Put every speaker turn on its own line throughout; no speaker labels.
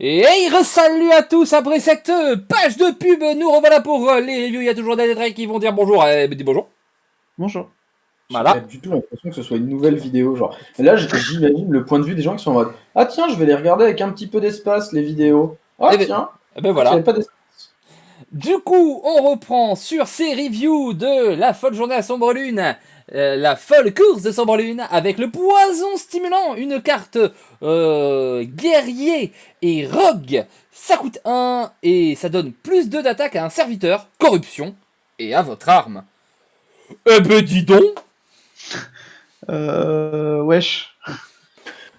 Et hey, salut à tous après cette page de pub, nous revoilà pour les reviews. Il y a toujours des traits qui vont dire bonjour. Dis bonjour.
Bonjour.
J'ai pas
Voilà.
du tout l'impression que ce soit une nouvelle vidéo. Genre. Et là, j'imagine le point de vue des gens qui sont en mode ah tiens, je vais les regarder avec un petit peu d'espace, les vidéos. Ah
Et ben,
tiens,
eh ben
il n'y avait
voilà.
pas d'espace.
Du coup, on reprend sur ces reviews de la folle journée à Sombre Lune, la folle course de Sombre Lune, avec le poison stimulant, une carte guerrier et rogue. Ça coûte 1 et ça donne plus 2 d'attaque à un serviteur, corruption, et à votre arme. Eh ben dis donc.
Wesh.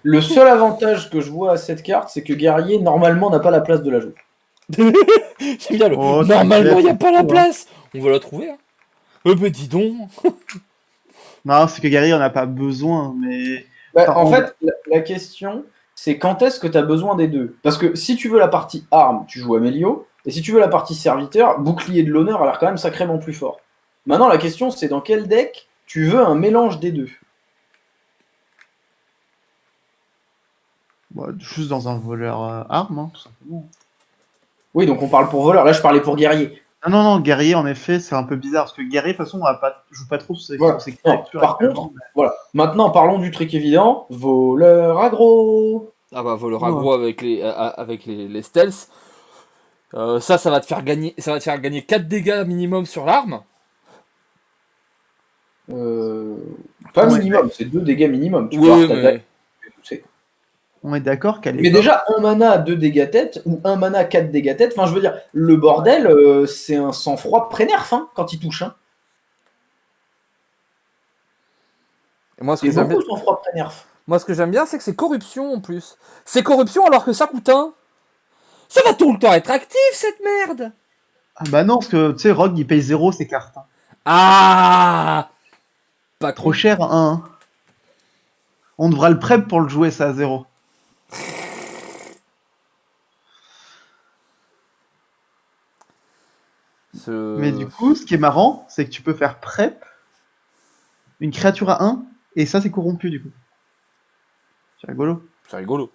Le seul avantage que je vois à cette carte, c'est que guerrier normalement n'a pas la place de la jouer.
J'aime bien le.
Oh,
Normalement, il n'y a pas la
t'inquiète,
place. On va la trouver. Hein. Eh ben dis donc.
Non, c'est que Gary, on n'a pas besoin, mais.
Bah,
Enfin,
en
on-
fait, la question, c'est quand est-ce que tu as besoin des deux? Parce que si tu veux la partie arme, tu joues Amélio, et si tu veux la partie serviteur, bouclier de l'honneur a l'air quand même sacrément plus fort. Maintenant, la question, c'est dans quel deck tu veux un mélange des deux?
bah, juste dans un voleur arme, hein, tout simplement.
Oui, donc on parle pour voleur. Là, je parlais pour guerrier.
Non, guerrier, en effet, c'est un peu bizarre, parce que guerrier, de toute façon, joue pas trop
Voilà.
sur ses
Non,
créatures
par
actuellement.
contre, voilà. Maintenant, parlons du truc évident. Voleur aggro.
Ah bah, voleur
Ouais.
aggro avec les stealths. Ça va te faire gagner. Ça va te faire gagner 4 dégâts minimum sur l'arme.
Pas
Ouais.
minimum, c'est 2 dégâts minimum. Tu peux
Oui,
avoir ta
mais.
dague et tout,
On est d'accord qu'à
Mais
l'époque.
déjà, un mana à 2 dégâts tête ou un mana à 4 dégâts tête, enfin je veux dire, le bordel, c'est un sang-froid pré-nerf hein, quand il touche. Hein.
Et moi, ce
C'est
que j'aime bien,
beaucoup sang-froid pré-nerf.
c'est que c'est corruption en plus. C'est corruption alors que ça coûte 1. Ça va tout le temps être actif cette merde.
Ah bah non, parce que, tu sais, Rogue, il paye 0 ses cartes. Hein.
Ah. Pas
Trop
con.
cher, hein. On devra le prep pour le jouer, ça, à 0. Mais du coup, ce qui est marrant, c'est que tu peux faire prep une créature à 1, et ça, c'est corrompu, du coup. C'est rigolo.
C'est rigolo.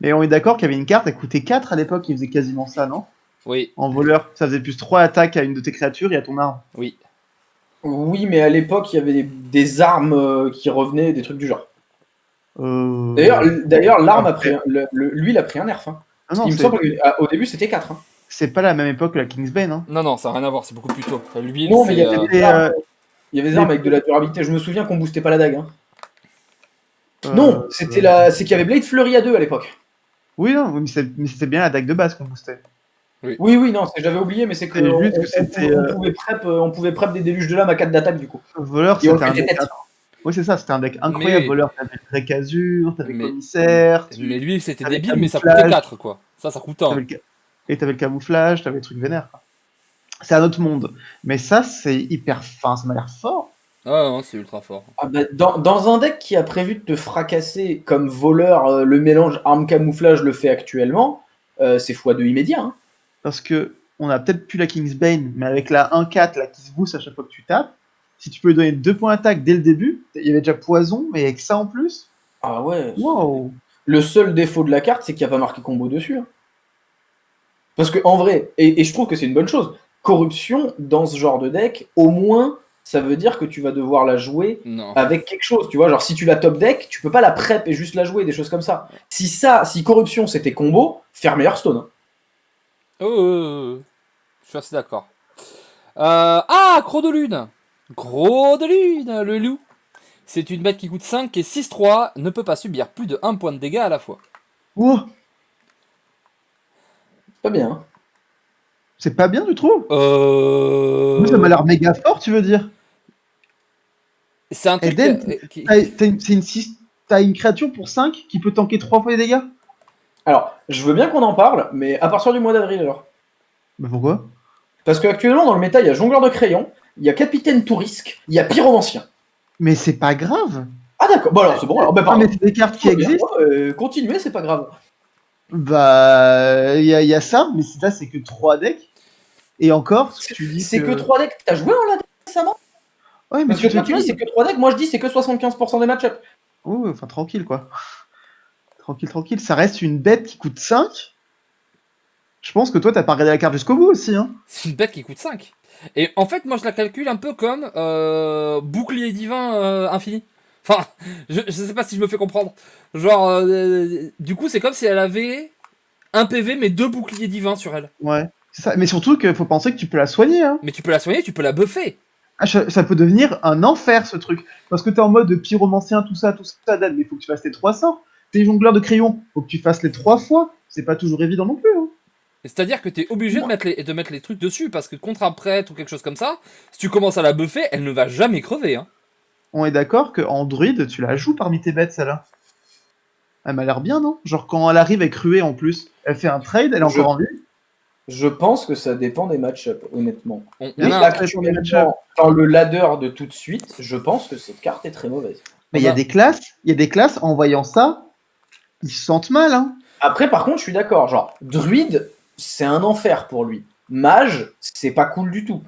Mais on est d'accord qu'il y avait une carte, elle coûtait 4 à l'époque, qui faisait quasiment ça, non?
Oui,
En voleur, ça faisait plus 3 attaques à une de tes créatures et à ton arme.
oui.
Oui, mais à l'époque, il y avait des armes qui revenaient, des trucs du genre.
Euh...
D'ailleurs l'arme a
après-
pris lui, il a pris un nerf. Hein.
Ah non,
Il me semble qu'au début, c'était 4. Hein.
c'est pas la même époque que la Kingsbane, hein.
Non, ça n'a rien à voir, c'est beaucoup plus tôt. L'huile,
Non, mais il y
c'est.
avait
Et,
il y avait des armes avec de la durabilité. Je me souviens qu'on boostait pas la dague. Hein.
euh,
Non, c'est qu'il y avait Blade Flurry à 2 à l'époque.
Oui, non, mais c'était bien la dague de base qu'on boostait.
Oui, non, j'avais oublié, mais c'est que,
C'est juste que c'était,
on pouvait prep des déluges de lame à 4 d'attaque du coup.
Voleur,
Et on
c'était
le
un
fait
deck.
tête.
Oui, c'est ça, c'était un deck incroyable.
Mais-
Voleur, t'avais Drake Azur, t'avais
Mais-
Commissaire,
Mais l'huile, c'était
Avec
débile, mais ça
camouflage.
coûtait 4, quoi. Ça coûte 1.
t'avais le... et t'avais le camouflage, t'avais les trucs vénères. Quoi. C'est un autre monde. Mais ça, c'est hyper. Enfin, ça m'a l'air fort.
Ah non, c'est ultra fort.
Ah bah, dans un deck qui a prévu de te fracasser comme voleur, le mélange arme camouflage le fait actuellement, c'est x2 immédiat. Hein.
Parce que on a peut-être plus la Kingsbane, mais avec la 1-4 là, qui se booste à chaque fois que tu tapes, si tu peux lui donner 2 points d'attaque dès le début, il y avait déjà poison, mais avec ça en plus.
Ah ouais.
Wow.
Le seul défaut de la carte, c'est qu'il n'y a pas marqué combo dessus. Hein. Parce que en vrai, et je trouve que c'est une bonne chose, corruption dans ce genre de deck, au moins, ça veut dire que tu vas devoir la jouer
Non.
avec quelque chose, tu vois, genre si tu la top deck, tu peux pas la prep et juste la jouer, des choses comme ça. Si corruption c'était combo, faire meilleur stone. Hein.
Je suis assez d'accord. Croc de lune. Gros de lune, le loup. C'est une bête qui coûte 5 et 6-3, ne peut pas subir plus de 1 point de dégâts à la fois.
Wow.
Pas bien. Hein.
C'est pas bien, tu trouves
Euh...
Ça m'a l'air méga fort, tu veux dire.
C'est un truc
Eden,
qui-
t'as une créature pour 5 qui peut tanker 3 fois les dégâts.
Alors, je veux bien qu'on en parle, mais à partir du mois d'avril alors.
Bah pourquoi?
Parce qu'actuellement dans le méta, il y a jongleur de crayon, il y a capitaine tout risque, il y a pyromancien.
Mais c'est pas grave.
Ah d'accord, bon alors c'est bon, alors bah
Ah,
pardon.
mais c'est des cartes qui existent.
Continuez, c'est pas grave.
Bah, il y a ça, mais là, c'est que 3 decks. Et encore, tu dis
C'est que 3 decks. T'as joué en LAD récemment?
Ouais, mais
Parce que toi tu dis c'est que 3 decks, moi je dis c'est que 75% des match-ups.
Oh, enfin, tranquille, quoi. Tranquille, tranquille. Ça reste une bête qui coûte 5. Je pense que toi, t'as pas regardé la carte jusqu'au bout aussi, hein.
C'est une bête qui coûte 5. Et en fait, moi, je la calcule un peu comme bouclier divin infini. Enfin, je sais pas si je me fais comprendre. Genre, du coup, c'est comme si elle avait un PV, mais 2 boucliers divins sur elle.
Ouais. C'est ça. Mais surtout qu'il faut penser que tu peux la soigner, hein.
Mais tu peux la soigner, tu peux la buffer.
Ah, ça peut devenir un enfer, ce truc. Parce que t'es en mode pyromancien, tout ça, Dan, mais il faut que tu fasses tes 3 sorts. T'es jongleur de crayon, faut que tu fasses les 3 fois. C'est pas toujours évident non plus, hein.
C'est-à-dire que t'es obligé de mettre les trucs dessus, parce que contre un prêtre ou quelque chose comme ça, si tu commences à la buffer, elle ne va jamais crever. Hein.
On est d'accord qu'en druide, tu la joues parmi tes bêtes, celle-là. Elle m'a l'air bien, non? Genre, quand elle arrive avec ruée en plus, elle fait un trade, elle est encore en vie.
Je pense que ça dépend des match-up, honnêtement.
On
Mais
a un-
actuellement, dans le ladder de tout de suite, je pense que cette carte est très mauvaise.
Mais il y a des classes, en voyant ça, ils se sentent mal, hein.
Après, par contre, je suis d'accord. Genre, druide, c'est un enfer pour lui. Mage, c'est pas cool du tout.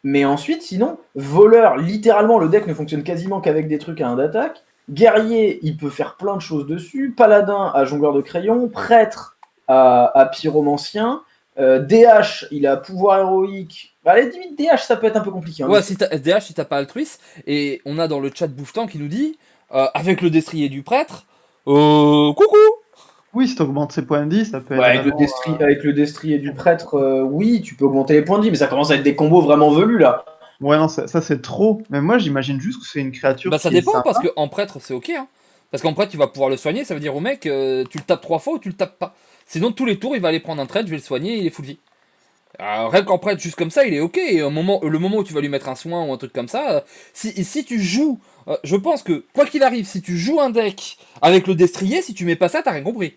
Mais ensuite, sinon, voleur, littéralement, le deck ne fonctionne quasiment qu'avec des trucs à 1 d'attaque. Guerrier, il peut faire plein de choses dessus. Paladin à jongleur de crayon. Prêtre à pyromancien. DH, il a pouvoir héroïque. Bah, les limites DH, ça peut être un peu compliqué. Hein.
Ouais, si t'as SDH, si t'as pas altruiste, et on a dans le chat Bouffetan qui nous dit, avec le destrier du prêtre, coucou.
Oui, si t'augmentes ses points de vie, ça peut être.
Ouais, avec le destrier du prêtre, oui, tu peux augmenter les points de vie, mais ça commence à être des combos vraiment velus là.
Ouais, non, ça c'est trop. Mais moi, j'imagine juste que c'est une créature.
Bah ça
qui est
dépend,
sympa.
parce qu'en prêtre, c'est ok. Hein. Parce qu'en prêtre, tu vas pouvoir le soigner, ça veut dire au mec, tu le tapes 3 fois ou tu le tapes pas. Sinon, tous les tours, il va aller prendre un trade, je vais le soigner, il est full vie. Rien qu'en prêtre, juste comme ça, il est ok. Et le moment où tu vas lui mettre un soin ou un truc comme ça, si tu joues, je pense que, quoi qu'il arrive, si tu joues un deck avec le destrier, si tu mets pas ça, t'as rien compris.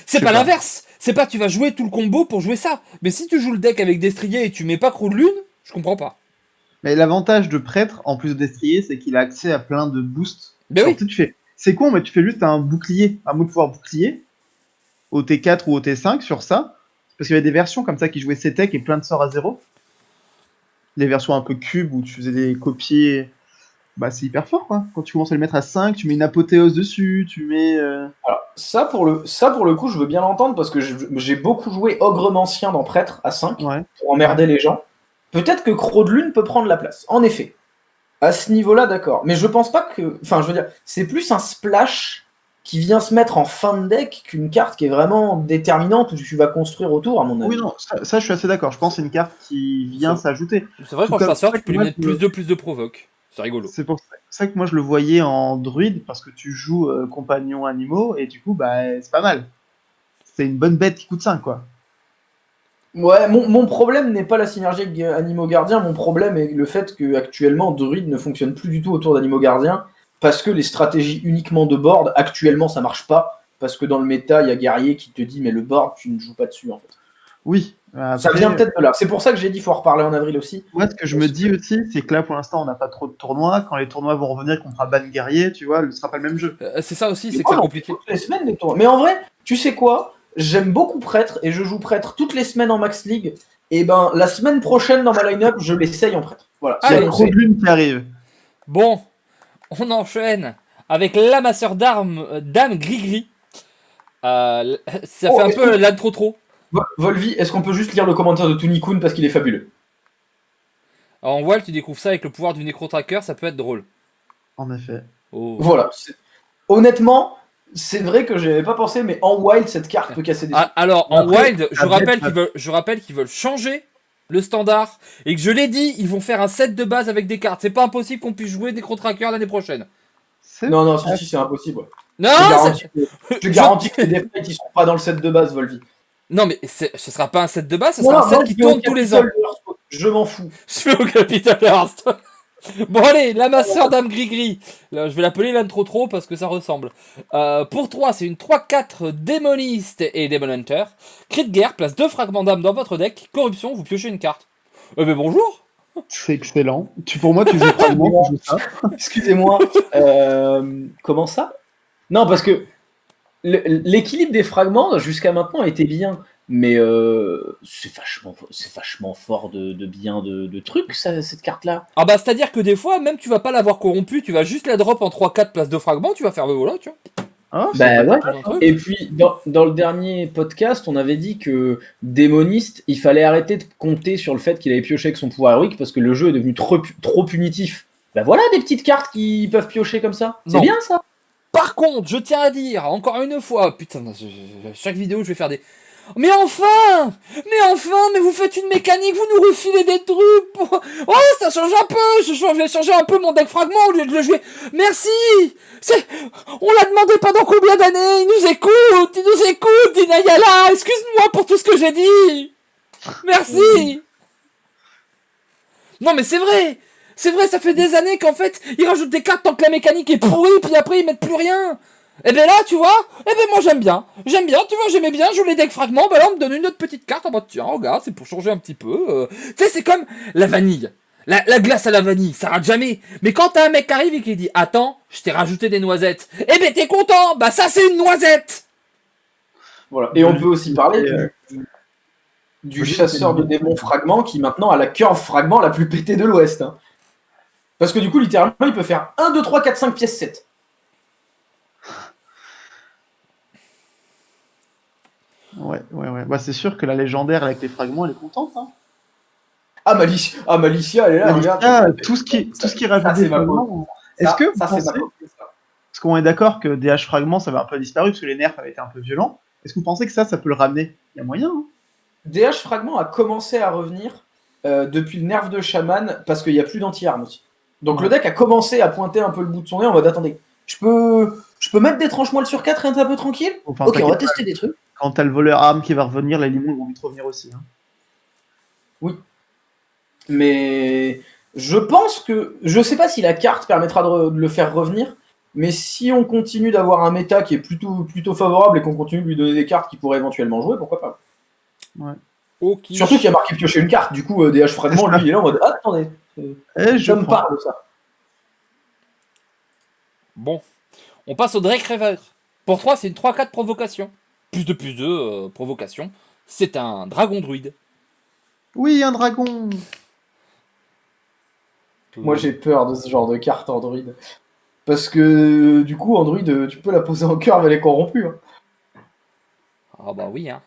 C'est
Je
pas
sais pas.
l'inverse. C'est pas tu vas jouer tout le combo pour jouer ça. Mais si tu joues le deck avec destrier et tu mets pas Croc de Lune, je comprends pas.
Mais l'avantage de prêtre, en plus de destrier, c'est qu'il a accès à plein de boosts.
Ben
Genre,
oui.
tu sais, tu fais. C'est con, mais tu fais juste un bouclier, un mot de pouvoir bouclier, au T4 ou au T5 sur ça. Parce qu'il y avait des versions comme ça qui jouaient CTEC et plein de sorts à 0. Les versions un peu cubes où tu faisais des copier. Bah, c'est hyper fort, quoi. Quand tu commences à le mettre à 5, tu mets une apothéose dessus, tu mets.
Alors, ça pour le coup, je veux bien l'entendre parce que j'ai beaucoup joué Ogre-Mancien dans Prêtre à 5
Ouais.
pour emmerder les gens. Peut-être que Croc de Lune peut prendre la place. En effet. À ce niveau-là, d'accord. Mais je pense pas que. Enfin, je veux dire, c'est plus un splash qui vient se mettre en fin de deck qu'une carte qui est vraiment déterminante où tu vas construire autour, à mon avis.
Oui, non, ça, je suis assez d'accord. Je pense que c'est une carte qui vient
Ça-
s'ajouter.
C'est vrai,
Tout
quand je
comme
fais ça,
ça
tu peux
que
lui
moi,
mettre
je-
plus de provoque. C'est rigolo.
C'est pour ça que moi je le voyais en druide parce que tu joues compagnons animaux et du coup, bah, c'est pas mal. C'est une bonne bête qui coûte 5, quoi.
Ouais, mon problème n'est pas la synergie avec Animaux Gardiens, mon problème est le fait que actuellement Druid ne fonctionne plus du tout autour d'Animaux Gardiens, parce que les stratégies uniquement de board, actuellement ça marche pas, parce que dans le méta, il y a Guerrier qui te dit mais le board, tu ne joues pas dessus en fait.
Oui.
Ça
Après,
vient peut-être de là. C'est pour ça que j'ai dit qu'il faut en reparler en avril aussi.
moi, ce que je me dis aussi, c'est que là, pour l'instant, on n'a pas trop de tournois. Quand les tournois vont revenir, qu'on fera ban guerrier, tu vois, ce sera pas le même jeu.
C'est ça aussi,
Mais
c'est que c'est
voilà,
compliqué.
toutes les semaines des tournois. Mais en vrai, tu sais quoi? J'aime beaucoup Prêtre et je joue Prêtre toutes les semaines en Max League. Et ben la semaine prochaine dans ma line-up, je l'essaye en Prêtre. Voilà.
Il y
Allez.
a Croc de Lune qui arrive.
Bon, on enchaîne avec l'amasseur d'armes, Dame Gris-Gris. Ça
Oh,
fait un
est-ce
peu
que-
l'âne trop.
Volvi, est-ce qu'on peut juste lire le commentaire de Tony Kun parce qu'il est fabuleux?
En Wild, tu découvres ça avec le pouvoir du Necro-Tracker, ça peut être drôle.
En effet.
Oh.
Voilà. Honnêtement, c'est vrai que j'avais pas pensé, mais en Wild, cette carte peut casser des
Ah, alors, en
Après,
Wild, je
après,
rappelle qu'ils veulent changer le standard et que je l'ai dit, ils vont faire un set de base avec des cartes. C'est pas impossible qu'on puisse jouer Necro-Tracker l'année prochaine.
Non, si, c'est impossible. Ouais.
Non,
Je garantis que les défaites, ils sont pas dans le set de base, Volvi.
non, mais ce sera pas un set de base, ce
Non,
sera un
non,
set
moi,
qui
je vais au
tourne tous les ans.
Capitole de Hearthstone. Je m'en fous.
Je fais au Capital Hearthstone. Bon allez, l'amasseur d'âme gris-gris. Là, je vais l'appeler l'âne trop parce que ça ressemble. Pour 3, c'est une 3-4 démoniste et démon hunter. Crit de guerre, place 2 fragments d'âme dans votre deck. Corruption, vous piochez une carte. Mais bonjour.
C'est excellent. Pour moi, tu joues fragment, tu joues ça.
Excusez-moi. Comment ça? Non, parce que l'équilibre des fragments jusqu'à maintenant était bien, mais c'est vachement fort de bien de trucs, cette carte-là.
Ah bah c'est à dire que des fois, même tu vas pas l'avoir corrompu, tu vas juste la drop en 3-4 place 2 fragments, tu vas faire le voilà, tu vois.
Ah, c'est
Bah
pas
ouais.
Tout un truc.
Et puis, dans le dernier podcast, on avait dit que démoniste, il fallait arrêter de compter sur le fait qu'il avait pioché avec son pouvoir héroïque parce que le jeu est devenu trop punitif. Bah voilà des petites cartes qui peuvent piocher comme ça. C'est
Non.
bien ça.
Par contre, je tiens à dire, encore une fois, putain, chaque vidéo, je vais faire des... Mais enfin! Mais vous faites une mécanique, vous nous refilez des trucs pour... Oh, ça change un peu! Je vais changer un peu mon deck fragment au lieu de le jouer. Merci! On l'a demandé pendant combien d'années? Il nous écoute, Inayala! Excuse-moi pour tout ce que j'ai dit! Merci! Non mais c'est vrai! C'est vrai, ça fait des années qu'en fait, ils rajoutent des cartes tant que la mécanique est pourrie, puis après ils mettent plus rien. Et ben là, tu vois, et ben moi j'aime bien, tu vois, j'aimais bien jouer les decks fragments, ben là on me donne une autre petite carte en mode tiens, regarde, c'est pour changer un petit peu. Tu sais, c'est comme la vanille. La glace à la vanille, ça rate jamais. Mais quand t'as un mec qui arrive et qui dit attends, je t'ai rajouté des noisettes, et ben t'es content, bah ça c'est une noisette.
Voilà. Et on peut aussi parler
euh,
du chasseur de démons fragments qui maintenant a la curve fragment la plus pétée de l'Ouest. Hein. Parce que du coup, littéralement, il peut faire 1, 2, 3, 4, 5 pièces 7.
Ouais. Bah, c'est sûr que la légendaire avec les fragments, elle est contente. Hein.
Ah, Malicia, elle est là,
Malicia,
regarde.
tout ce qui rajoute
ça,
des
c'est ma
fragments. Est-ce que vous
ça, c'est
pensez,
ma copie, ça.
parce qu'on est d'accord que DH fragments, ça va un peu disparu parce que les nerfs avaient été un peu violents. Est-ce que vous pensez que ça peut le ramener? Il y a moyen. Hein.
DH Fragment a commencé à revenir depuis le nerf de chaman parce qu'il n'y a plus d'anti-armes aussi. Donc
Ouais.
le deck a commencé à pointer un peu le bout de son nez en mode attendez, je peux mettre des tranches-moelles sur 4 et être un peu tranquille.
Enfin,
Ok, on va
t'inquiète
tester des trucs.
Quand t'as le voleur arme qui va revenir, les limons vont vite revenir aussi. Hein.
Mais je pense que. Je sais pas si la carte permettra de le faire revenir, mais si on continue d'avoir un méta qui est plutôt favorable et qu'on continue de lui donner des cartes qui pourraient éventuellement jouer, pourquoi pas.
Ok.
Surtout qu'il y a marqué piocher une carte, du coup, DH Fragment, lui, il est là en mode attendez,
Je
ça me
prends.
parle ça.
Bon, on passe au Drake Reaver. Pour 3, c'est une 3-4 provocation. Plus de provocation. C'est un dragon druide.
Oui, un dragon.
Moi, j'ai peur de ce genre de carte Android. Parce que, du coup, Android, tu peux la poser en curve, elle est corrompue. Hein.
Ah bah oui, hein.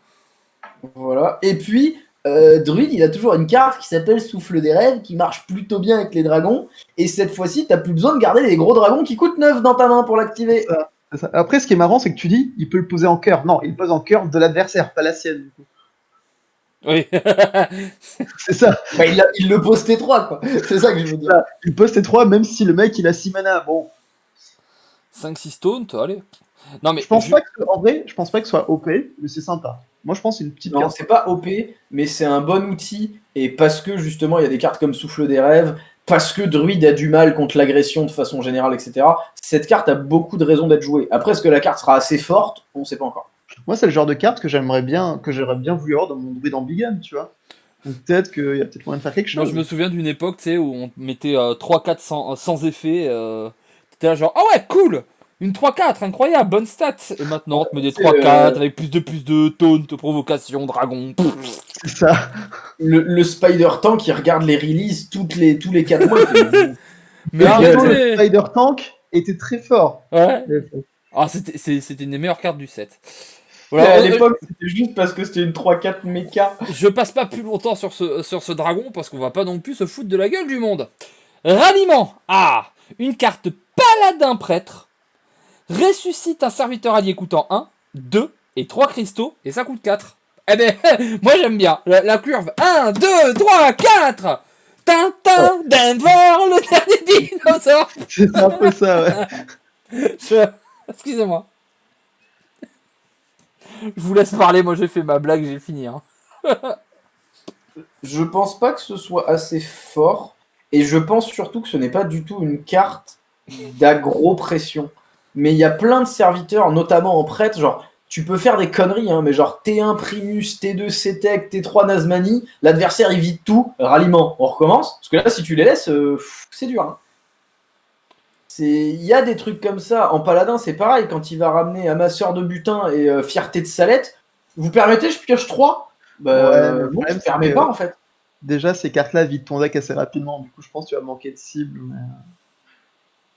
Voilà. Et puis, Druid, il a toujours une carte qui s'appelle Souffle des rêves, qui marche plutôt bien avec les dragons. Et cette fois-ci, t'as plus besoin de garder les gros dragons qui coûtent 9 dans ta main pour l'activer.
C'est ça. Après, ce qui est marrant, c'est que tu dis, il peut le poser en cœur. Non, il le pose en cœur de l'adversaire, pas la sienne. Du coup.
Oui.
C'est ça.
Bah, il le pose T3, quoi. C'est ça que je veux dire.
Il pose tes 3, même si le mec il a 6 mana. Bon,
5-6 taunt, allez. Non mais
je pense pas que, en vrai, je pense pas que ce soit OP, mais c'est sympa. Moi, je pense que c'est une petite
Non,
carte.
c'est pas OP, mais c'est un bon outil. Et parce que justement, il y a des cartes comme Souffle des rêves, parce que Druid a du mal contre l'agression de façon générale, etc. Cette carte a beaucoup de raisons d'être jouée. Après, est-ce que la carte sera assez forte? On ne sait pas encore.
Moi, c'est le genre de carte que j'aurais bien voulu avoir dans mon druide ambigan, tu vois. Donc peut-être qu'il y a peut-être moyen de faire quelque
moi
chose.
je me souviens d'une époque, tu sais, où on mettait 3-4 sans effet. T'étais là genre, ah ouais, cool! Une 3-4, incroyable, bonne stat! Et maintenant, on te met des 3-4 avec plus de taunt, provocation, dragon.
C'est ça.
Le Spider Tank qui regarde les releases tous les 4 mois. Il fait...
Mais
Et pourtant, le
arrêtez!
Spider Tank était très fort.
Ouais.
Mais
Ah, c'était une des meilleures cartes du set.
Mais
Voilà,
à l'époque, c'était juste parce que c'était une 3-4 méca.
je passe pas plus longtemps sur ce dragon parce qu'on va pas non plus se foutre de la gueule du monde. Ralliement. Ah, une carte paladin prêtre. Ressuscite un serviteur allié coûtant 1, 2 et 3 cristaux et ça coûte 4. Eh ben, moi j'aime bien. La curve 1, 2, 3, 4. Tintin, Denver, le dernier dinosaure.
c'est un peu ça, ouais.
Excusez-moi. Je vous laisse parler, moi j'ai fait ma blague, j'ai fini. Hein.
Je pense pas que ce soit assez fort. Et je pense surtout que ce n'est pas du tout une carte d'aggro-pression. Mais il y a plein de serviteurs, notamment en prêtre, genre, tu peux faire des conneries, hein, mais genre T1 Primus, T2 Cetec, T3 Nazmani, l'adversaire il vide tout, ralliement, on recommence. Parce que là, si tu les laisses, c'est dur. Hein. Il y a des trucs comme ça. En paladin, c'est pareil, quand il va ramener amasseur de butin et fierté de salette, vous permettez, je pioche 3 bah,
Ouais, mais le
non,
problème,
je permets
c'est que-
pas en fait.
Déjà, ces cartes-là vident ton deck assez rapidement. Du coup, je pense que tu vas manquer de cible.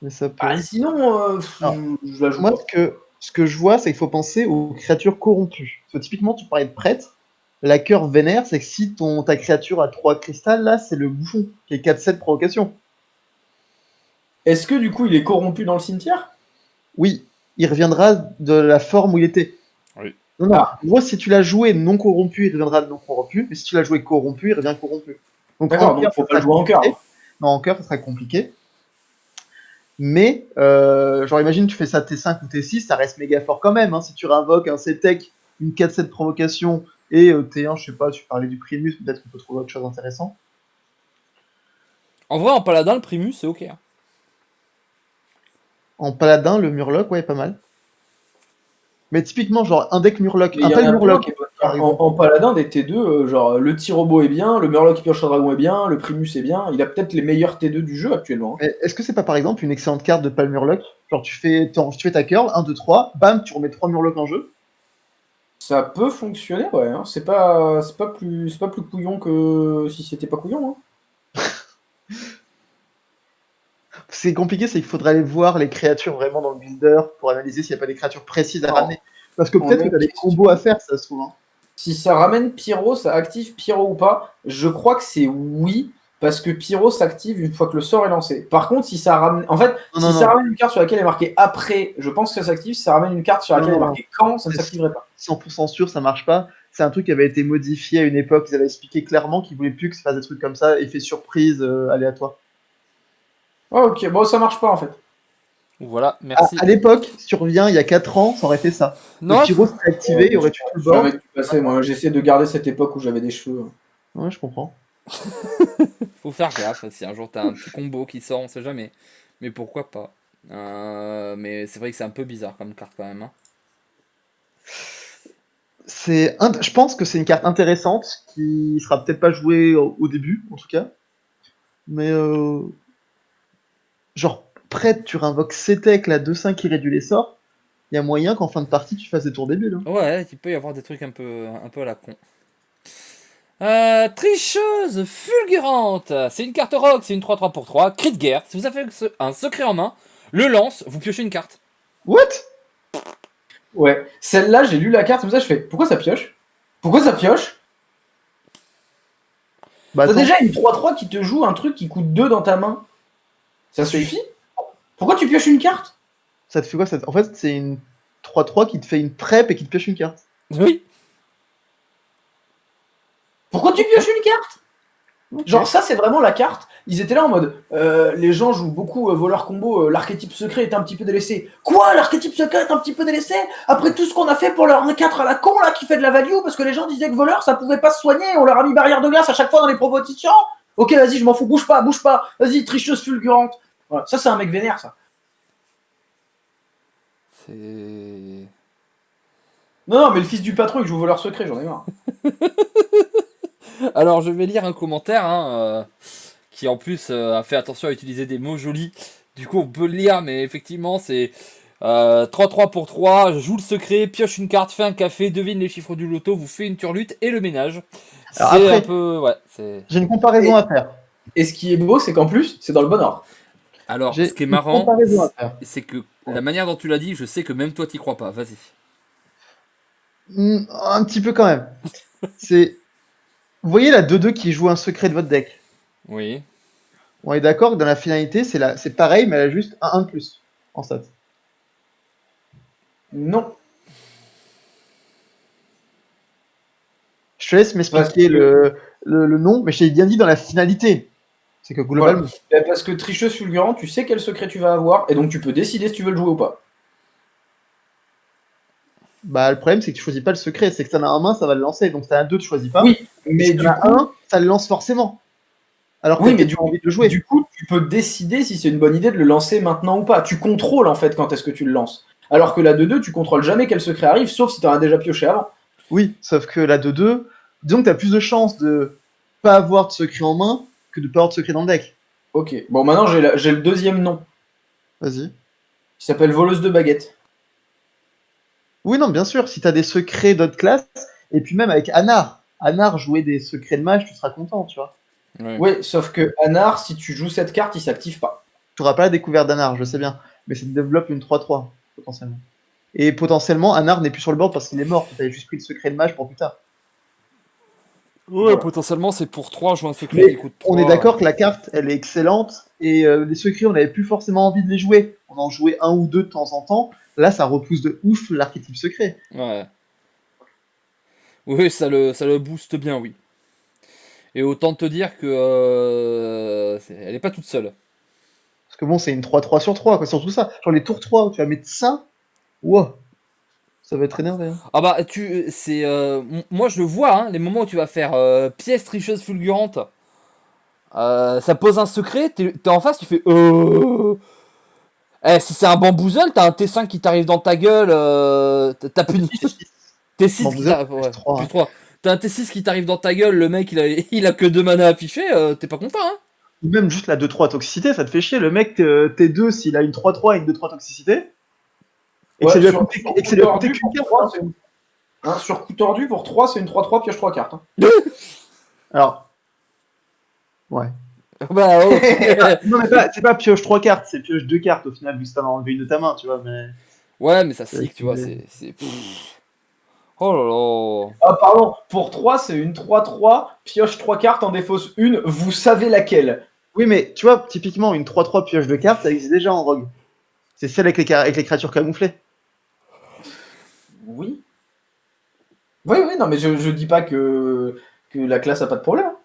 Mais ça peut.
Bah, sinon,
Alors,
je la joue
Moi,
pas.
Ce que je vois, c'est qu'il faut penser aux créatures corrompues. Parce que typiquement, tu parlais de prêtre. La cœur vénère, c'est que si ta créature a 3 cristal, là, c'est le bouffon, qui est 4-7 provocation.
Est-ce que du coup il est corrompu dans le cimetière?
Oui, il reviendra de la forme où il était.
Oui.
Non, non.
Ah.
En gros, si tu l'as joué non corrompu, il reviendra non corrompu. Mais si tu l'as joué corrompu, il revient corrompu. Donc
D'accord,
en
donc
cœur,
faut
ça
pas le
sera
jouer en cœur.
compliqué. Non, en cœur, ça sera compliqué. Mais, genre, imagine, tu fais ça T5 ou T6, ça reste méga fort quand même. Hein. Si tu réinvoques un CTEC, une 4-7 provocation, et T1, je sais pas, tu parlais du Primus, peut-être qu'on peut trouver autre chose d'intéressant.
En vrai, en paladin, le Primus, c'est ok. Hein.
En paladin, le Murloc, ouais, pas mal. Mais typiquement, genre, un deck Murloc,
Mais
un
il y en
tel
a plein
Murloc,
qui
par exemple.
en paladin des T2, genre le T-Robot est bien, le Murloc qui pioche un dragon est bien, le Primus est bien. Il a peut-être les meilleurs T2 du jeu actuellement. Hein.
Mais est-ce que c'est pas par exemple une excellente carte de Pal Murloc? Genre, tu fais ta curl, 1, 2, 3, bam, tu remets 3 Murlocs en jeu.
Ça peut fonctionner, ouais. Hein. C'est pas plus couillon que si c'était pas couillon. Hein.
C'est compliqué, c'est qu'il faudrait aller voir les créatures vraiment dans le builder pour analyser s'il n'y a pas des créatures précises à
Non.
ramener. Parce que
On
peut-être
a
que
une
t'as des
question.
combos à faire, ça se trouve. Hein.
Si ça ramène Pyro, ça active Pyro ou pas? Je crois que c'est oui, parce que Pyro s'active une fois que le sort est lancé. Par contre, si ça ramène. En fait,
Non,
si
non,
ça
non.
ramène une carte sur laquelle est marqué après, je pense que ça s'active. Si ça ramène une carte sur laquelle
Non,
est
non,
marqué quand, ça ne
C'est
s'activerait pas.
100% sûr, ça marche pas. C'est un truc qui avait été modifié à une époque. Ils avaient expliqué clairement qu'ils voulaient plus que ça fasse des trucs comme ça, effet surprise aléatoire.
Oh, ok, bon, ça marche pas en fait.
Voilà,
À,
merci.
à l'époque, si tu reviens il y a 4 ans, ça aurait fait ça. Le
Non,
pyro serait activé, il y aurait tout le
Je
board.
savais que tu passais, moi. J'essaie de garder cette époque où j'avais des cheveux.
Ouais, je comprends.
faut faire gaffe. Si un jour t'as un petit combo qui sort, on sait jamais. Mais pourquoi pas. Mais c'est vrai que c'est un peu bizarre comme carte quand même. Hein.
Je pense que c'est une carte intéressante qui sera peut-être pas jouée au début, en tout cas. Mais genre, prête, tu réinvoques CTEC, la 2-5 qui réduit les sorts. Il y a moyen qu'en fin de partie, tu fasses des tours débiles. Hein.
Ouais, il peut y avoir des trucs un peu à la con. Tricheuse fulgurante. C'est une carte rock, c'est une 3-3 pour 3. Cri de guerre. Si vous avez un secret en main, le lance, vous piochez une carte.
What?
Ouais, celle-là, j'ai lu la carte comme ça, je fais pourquoi ça pioche? Pourquoi ça pioche?
Bah
T'as
attends,
déjà une 3-3 qui te joue un truc qui coûte 2 dans ta main. Ça suffit? Pourquoi tu pioches une carte?
ça te fait quoi En fait, c'est une 3-3 qui te fait une prep et qui te pioche une carte.
Oui.
Pourquoi tu pioches une carte?
Ok.
Genre ça c'est vraiment la carte. Ils étaient là en mode les gens jouent beaucoup voleur combo, l'archétype secret est un petit peu délaissé. Quoi? L'archétype secret est un petit peu délaissé? Après tout ce qu'on a fait pour leur 1-4 à la con là qui fait de la value parce que les gens disaient que voleur ça pouvait pas se soigner, on leur a mis barrière de glace à chaque fois dans les propositions. Ok vas-y je m'en fous, bouge pas, vas-y tricheuse fulgurante. Voilà. Ça c'est un mec vénère ça.
C'est.
Non mais le fils du patron il joue voleur secret, j'en ai marre.
Alors, je vais lire un commentaire qui, en plus, a fait attention à utiliser des mots jolis. Du coup, on peut le lire, mais effectivement, c'est 3-3 pour 3. Joue le secret, pioche une carte, fais un café, devine les chiffres du loto, vous fait une turlute et le ménage. C'est
Alors après,
un peu. Ouais, c'est.
j'ai une comparaison à faire.
Et ce qui est beau c'est qu'en plus c'est dans le bon ordre.
Alors, ce
J'ai
qui est
une
marrant,
comparaison à faire.
c'est que la manière dont tu l'as dit, je sais que même toi, t'y crois pas. Vas-y.
Un petit peu quand même. C'est. Vous voyez la 2-2 qui joue un secret de votre deck.
Oui.
On est d'accord que dans la finalité, c'est pareil, mais elle a juste un 1 de plus en stats.
Non.
Je te laisse m'expliquer le nom, mais je t'ai bien dit dans la finalité. C'est que globalement.
Voilà. Parce que tricheuse fulgurante, tu sais quel secret tu vas avoir, et donc tu peux décider si tu veux le jouer ou pas.
Bah, le problème, c'est que tu choisis pas le secret. C'est que t'en as un main, ça va le lancer. Donc, t'as un 2, tu choisis pas.
Oui,
Et
mais
si
du
t'en as
coup,
un, ça le lance forcément. Alors que
oui,
t'as
mais
peut-être pas envie de le jouer.
du coup, tu peux décider si c'est une bonne idée de le lancer maintenant ou pas. Tu contrôles en fait quand est-ce que tu le lances. Alors que la 2-2, tu contrôles jamais quel secret arrive, sauf si tu en as déjà pioché avant.
Oui, sauf que la 2-2, disons que t'as plus de chances de pas avoir de secret en main que de pas avoir de secret dans le deck.
Ok, bon maintenant j'ai le deuxième nom,
Vas-y.
qui s'appelle voleuse de baguette.
Oui, non, bien sûr, si t'as des secrets d'autres classes, et puis même avec Anar. Anar, jouer des secrets de mage, tu seras content, tu vois.
Ouais.
Oui, sauf que Anar, si tu joues cette carte, il s'active pas.
Tu n'auras pas la découverte d'Anar, je sais bien. Mais ça te développe une 3-3, potentiellement. Et potentiellement, un arbre n'est plus sur le board parce qu'il est mort. Tu avais juste pris le secret de mage pour plus tard.
Ouais,
Voilà.
potentiellement, c'est pour 3, jouer un secret
Mais
qui coûte
on est
3.
d'accord que la carte, elle est excellente. Et les secrets, on n'avait plus forcément envie de les jouer. On en jouait un ou deux de temps en temps. Là, ça repousse de ouf l'archétype secret.
Ouais. Oui, ça le booste bien, oui. Et autant te dire que elle est pas toute seule.
Parce que bon, c'est une 3-3 sur 3, quoi. Surtout ça. Genre les tours 3 où tu vas mettre ça. Wow. Ça va être énervé. Hein.
Ah bah, moi je le vois, hein, les moments où tu vas faire pièce tricheuse fulgurante. Ça pose un secret, t'es en face, tu fais. Si c'est un bamboozle, t'as un T5 qui t'arrive dans ta gueule, t'as plus de. T6
Bon,
qui
vous êtes
t'arrive. Ouais,
plus 3.
plus 3. T'as un T6 qui t'arrive dans ta gueule, le mec il a que 2 mana affichés, t'es pas content, hein.
Ou même juste la 2-3 toxicité, ça te fait chier. Le mec, T2, s'il a une 3-3 et une 2-3 toxicité, et que ça
Ouais,
lui a
sur,
coûté,
sur
et que
coup
ça lui a coûté
tordu,
qu'une
pour
carte.
3, c'est une... hein, sur coup tordu, pour 3, c'est une 3-3 pioche 3 cartes. Hein.
Alors, ouais.
Bah, oh.
Non, mais c'est pas pioche 3 cartes, c'est pioche 2 cartes au final, vu que t'en as enlevé une de ta main, tu vois. Mais
Ouais, mais ça
c'est
cycle, tu vois, pff. Oh là là.
Ah, pardon, pour 3, c'est une 3-3, pioche 3 cartes, en défausse une, vous savez laquelle.
oui, mais tu vois, typiquement, une 3-3 pioche 2 cartes, ça existe déjà en rogue. C'est celle avec les créatures camouflées.
Oui. Oui, oui, non, mais je dis pas que la classe a pas de problème. Hein.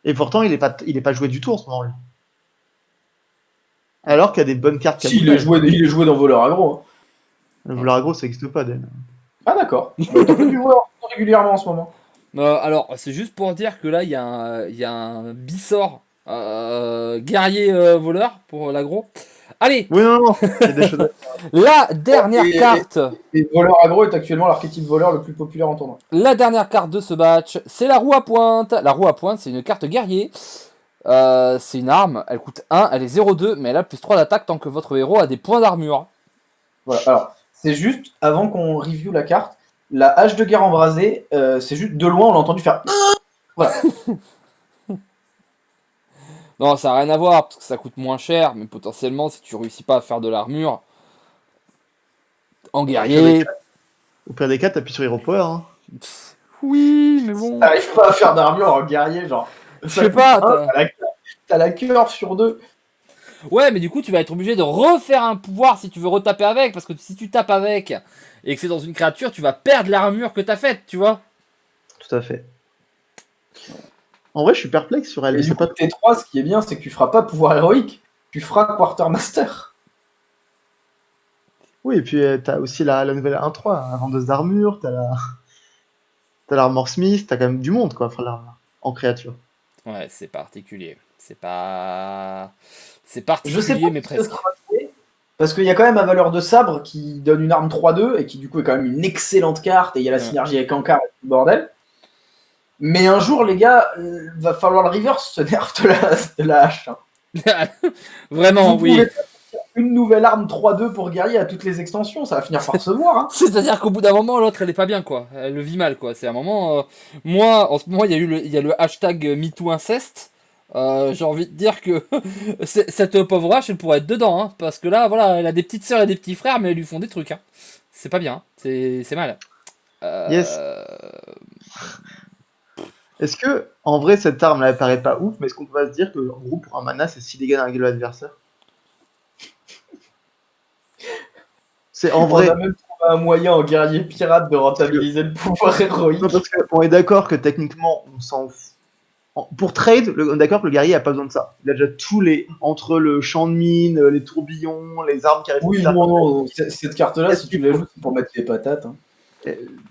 Et pourtant, il est pas joué du tout en ce moment, lui. Alors qu'il y a des bonnes cartes
Si,
camouflage.
il est joué dans voleur aggro. Hein.
Le voleur aggro, ça existe pas, Den.
Ah, d'accord. T'as plus du voleur régulièrement en ce moment.
Alors, c'est juste pour dire que là, il y a un Bissor guerrier voleur pour l'aggro. Allez,
Oui, non, non, il y a des choses à...
la dernière
Et-
carte.
Et voleur aggro est actuellement l'archétype voleur le plus populaire en tournoi.
La dernière carte de ce match, c'est la roue à pointe. La roue à pointe, c'est une carte guerrier. C'est une arme, elle coûte 1, elle est 0,2, mais elle a plus 3 d'attaque tant que votre héros a des points d'armure.
Voilà, alors, c'est juste, avant qu'on review la carte, la hache de guerre embrasée, c'est juste de loin, on l'a entendu faire. Voilà.
Non, ça n'a rien à voir, parce que ça coûte moins cher, mais potentiellement, si tu réussis pas à faire de l'armure, en guerrier...
Au pire des cas, t'appuies sur Hero Power. Hein.
Oui, mais bon...
T'arrives pas à faire d'armure en guerrier, genre.
Je sais pas,
T'as la curve sur 2.
Ouais, mais du coup, tu vas être obligé de refaire un pouvoir si tu veux retaper avec, parce que si tu tapes avec et que c'est dans une créature, tu vas perdre l'armure que t'as faite, tu vois.
Tout à fait. En vrai, je suis perplexe sur elle.
Et
Je
du
sais
coup,
pas.
T3, ce qui est bien, c'est que tu feras pas pouvoir héroïque, tu feras quartermaster.
Oui, et puis t'as aussi la nouvelle 1-3, la vendeuse d'armure, t'as l'Armor Smith, t'as quand même du monde, quoi, en créature.
Ouais, c'est particulier. C'est pas... C'est
Je sais
particulier,
pas
mais
si ce
presque.
sera joué, parce qu'il y a quand même un valeur de sabre qui donne une arme 3-2 et qui du coup est quand même une excellente carte et il y a la
Ouais.
synergie avec Ankar et tout le bordel. Mais un jour, les gars, va falloir le reverse ce nerf de la hache. Hein.
Vraiment,
Vous
oui.
pouvez pas sortir une nouvelle arme 3-2 pour guerrier à toutes les extensions, ça va finir par se voir. Hein.
C'est-à-dire qu'au bout d'un moment, l'autre, elle est pas bien, quoi. Elle le vit mal, quoi. C'est un moment... Moi, en ce moment, il y a le hashtag MeTooInceste. J'ai envie de dire que cette pauvre hache, elle pourrait être dedans, hein, parce que là, voilà, elle a des petites sœurs et des petits frères, mais elles lui font des trucs. Hein. C'est pas bien, hein. C'est mal.
Yes. Est-ce que, en vrai, cette arme là, elle paraît pas ouf, mais est-ce qu'on peut pas se dire que, en gros, pour un mana, c'est 6 dégâts dans la gueule de l'adversaire? C'est en vrai.
On a même trouvé un moyen en guerrier pirate de rentabiliser le pouvoir héroïque.
Non, parce qu'on est d'accord que techniquement, on s'en fout. Pour trade, on est d'accord que le guerrier a pas besoin de ça. Il a déjà tous les. Entre le champ de mine, les tourbillons, les armes qui arrivent.
Oui, non, cette carte-là, si tu la joues, c'est pour mettre les patates. Hein.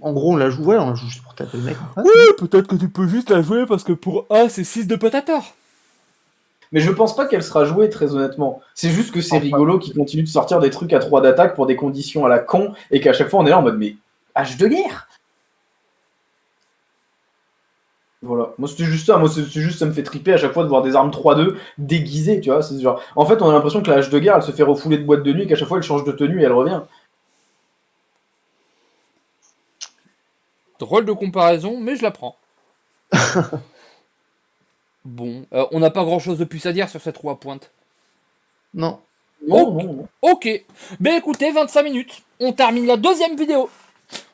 En gros, on la joue, ouais, on la joue juste pour taper le mec en face.
Oui, peut-être que tu peux juste la jouer parce que pour A, c'est 6 de Potator.
Mais je pense pas qu'elle sera jouée, très honnêtement. C'est juste que c'est
Enfin.
rigolo qu'ils continuent de sortir des trucs à 3 d'attaque pour des conditions à la con et qu'à chaque fois on est là en mode mais hache de guerre. Voilà, moi c'était juste ça, ça me fait triper à chaque fois de voir des armes 3-2 déguisées, tu vois, c'est genre... En fait on a l'impression que la hache de guerre elle se fait refouler de boîte de nuit et qu'à chaque fois elle change de tenue et elle revient.
Drôle de comparaison, mais je la prends. Bon, on n'a pas grand-chose de plus à dire sur cette roue à pointe.
Non.
Non,
Ok.
non, non.
Ok. Ben écoutez, 25 minutes. On termine la deuxième vidéo.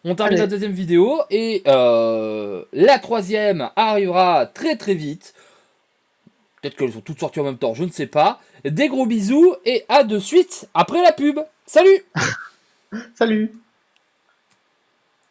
On termine
Allez.
la deuxième vidéo et la troisième arrivera très très vite. Peut-être qu'elles sont toutes sorties en même temps, je ne sais pas. Des gros bisous et à de suite après la pub. Salut!
Salut!